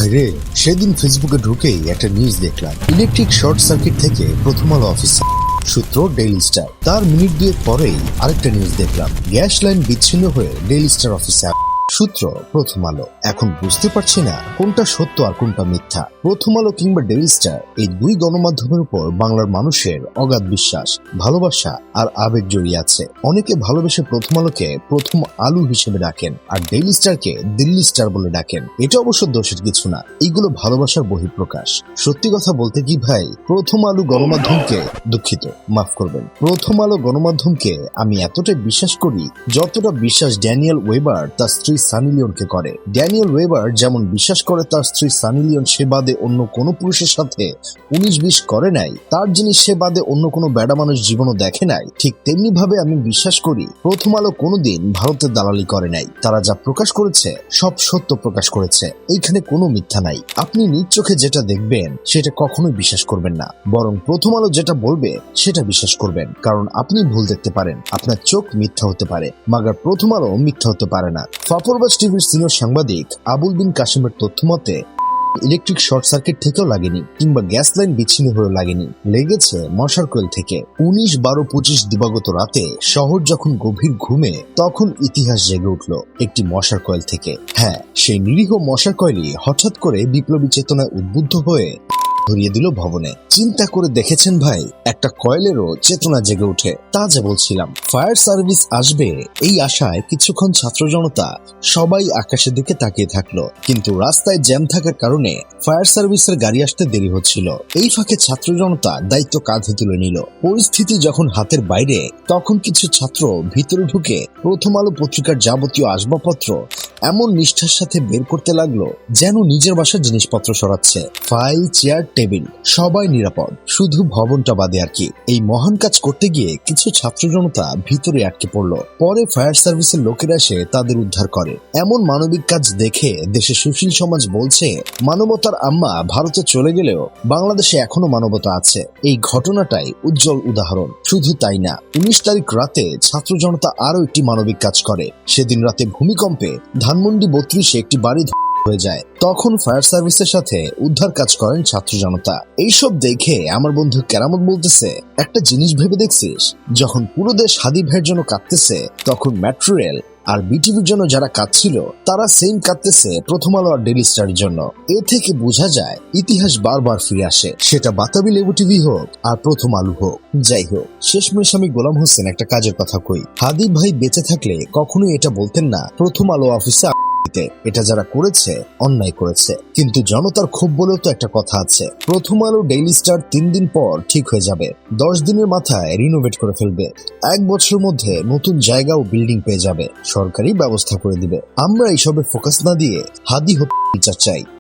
ভাইরে, সেদিন ফেসবুকে ঢুকেই একটা নিউজ দেখলাম। ইলেকট্রিক শর্ট সার্কিট থেকে প্রথম আলো অফিসার। সূত্র ডেইলি স্টার। তার মিনিট দুয়েক পরেই আরেকটা নিউজ দেখলাম, গ্যাস লাইন বিচ্ছিন্ন হয়ে ডেইলি স্টার অফিসার। সূত্র প্রথম আলো। এখন বুঝতে পারছি না কোনটা সত্য আর কোনটা মিথ্যা। প্রথম আলো কিংবা ডেইলি স্টার, এই দুই গণমাধ্যমের উপর বাংলার মানুষের অগাধ বিশ্বাস, ভালোবাসা আর আবেগ জড়িয়ে আছে। অনেকে ভালোবেসে প্রথম আলোকে প্রথম আলু হিসেবে ডাকেন, আর ডেইলি স্টারকে দিল্লি স্টার বলে ডাকেন। এটা অবশ্য দোষের কিছু না, এইগুলো ভালোবাসার বহিঃপ্রকাশ। সত্যি কথা বলতে কি ভাই, প্রথম আলো গণমাধ্যমকে, দুঃখিত মাফ করবেন, প্রথম আলো গণমাধ্যমকে আমি এতটাই বিশ্বাস করি যতটা বিশ্বাস ড্যানিয়েল ওয়েবার তার স্ত্রী সানি লিওনকে করে। ড্যানিয়েল ওয়েবার যেমন বিশ্বাস করে তার স্ত্রী সানি লিওন সে বাদে অন্য কোনো পুরুষের সাথে 19-20 করে নাই, তার জিনিস সে বাদে অন্য কোনো বেড়া মানুষ জীবনও দেখে নাই, ঠিক তেমনি ভাবে আমি বিশ্বাস করি প্রথম আলো কোনোদিন ভারতের দালালি করে নাই। তারা যা প্রকাশ করেছে সব সত্য প্রকাশ করেছে, এইখানে কোনো মিথ্যা নাই। আপনি নিজ চোখে যেটা দেখবেন সেটা কখনোই বিশ্বাস করবেন না, বরং প্রথম আলো যেটা বলবে সেটা বিশ্বাস করবেন। কারণ আপনি ভুল দেখতে পারেন, আপনার চোখ মিথ্যা হতে পারে, মাগার প্রথম আলো মিথ্যা হতে পারে না। ফাফরবাজ টিভির সিনিয়র সাংবাদিক আবুল বিন কাশিমের তথ্য মতে ইলেকট্রিক শর্ট সার্কিট থেকেও লাগেনি, কিংবা গ্যাস লাইন বিচ্ছিন্ন হয়ে লাগেনি, লেগেছে মশার কয়েল থেকে। 19-12-25 দিবাগত রাতে শহর যখন গভীর ঘুমে, তখন ইতিহাস জেগে উঠল একটি মশার কয়েল থেকে। হ্যাঁ, সেই নিরীহ মশার কয়েলই হঠাৎ করে বিপ্লবী চেতনায় উদ্বুদ্ধ হয়ে ধরিয়ে দিল ভবনে। চিন্তা করে দেখেছেন ভাই, একটা কয়েলেরও চেতনা জেগে ওঠে। তা যা বলছিলাম, ফায়ার সার্ভিস আসবে এই আশায় কিছুক্ষণ ছাত্র জনতা সবাই আকাশের দিকে তাকিয়ে থাকলো, কিন্তু রাস্তায় জ্যাম থাকার কারণে ফায়ার সার্ভিসের গাড়ি আসতে দেরি হচ্ছিল। এই ফাঁকে ছাত্র জনতা দায়িত্ব কাঁধে তুলে নিল। পরিস্থিতি যখন হাতের বাইরে, তখন কিছু ছাত্র ভিতরে ঢুকে প্রথম আলো পত্রিকার যাবতীয় আসবাবপত্র এমন নিষ্ঠার সাথে বের করতে লাগলো যেন নিজের বাসার জিনিসপত্র সরাচ্ছে। ফাইল, চেয়ার, টেবিল সবাই নিরাপদ, শুধু ভবনটা বাদে আর কি। এই মহান কাজ করতে গিয়ে কিছু ছাত্র জনতা ভিতরে আটকে পড়লো। পরে ফায়ার সার্ভিসের লোকেরা এসে তাদের উদ্ধার করে। এমন মানবিক কাজ দেখে দেশে সুশীল সমাজ বলছে, মানবতার আম্মা ভারতে চলে গেলেও বাংলাদেশে এখনো মানবতা আছে। এই ঘটনাটাই উজ্জ্বল উদাহরণ। শুধু তাই না, 19 তারিখ রাতে ছাত্র জনতা আরো একটি মানবিক কাজ করে। সেদিন রাতে ভূমিকম্পে ধানমন্ডি 32-এ একটি বাড়ি হয়ে যায়। তখন ফায়ার সার্ভিসের সাথে উদ্ধার কাজ করেন ছাত্র জনতা। এইসব দেখে আমার বন্ধু কেরামত বলতেছে, একটা জিনিস ভেবে দেখছিস, যখন পুরো দেশ হাদি ভাইয়ের জন্য কাঁদতেছে, তখন মেট্রো রেল আর বিটিভির জন্য যারা কাঁদছিল তারা সেম কাঁদতেছে প্রথম আলো আর ডেইলি স্টারের জন্য। এ থেকে বোঝা যায় ইতিহাস বারবার ফিরে আসে, সেটা বাতাবি লেবু টিভি হোক আর প্রথম আলো হোক। যাই হোক, শেষমেশ আমি গোলাম হোসেন একটা কাজের কথা কই, হাদি ভাই বেঁচে থাকলে কখনোই এটা বলতেন না প্রথম আলো অফিসে এটা যারা করেছে অন্যায় করেছে। কিন্তু জনতার ক্ষোভ বলেও তো একটা কথা আছে, প্রথম আলো ডেইলি স্টার 3 দিন পর ঠিক হয়ে যাবে, 10 দিনের মাথায় রিনোভেট করে ফেলবে, 1 বছরের মধ্যে নতুন জায়গা ও বিল্ডিং পেয়ে যাবে, সরকারি ব্যবস্থা করে দিবে। আমরা এইসবে ফোকাস না দিয়ে হাদি হত্যা বিচার চাই।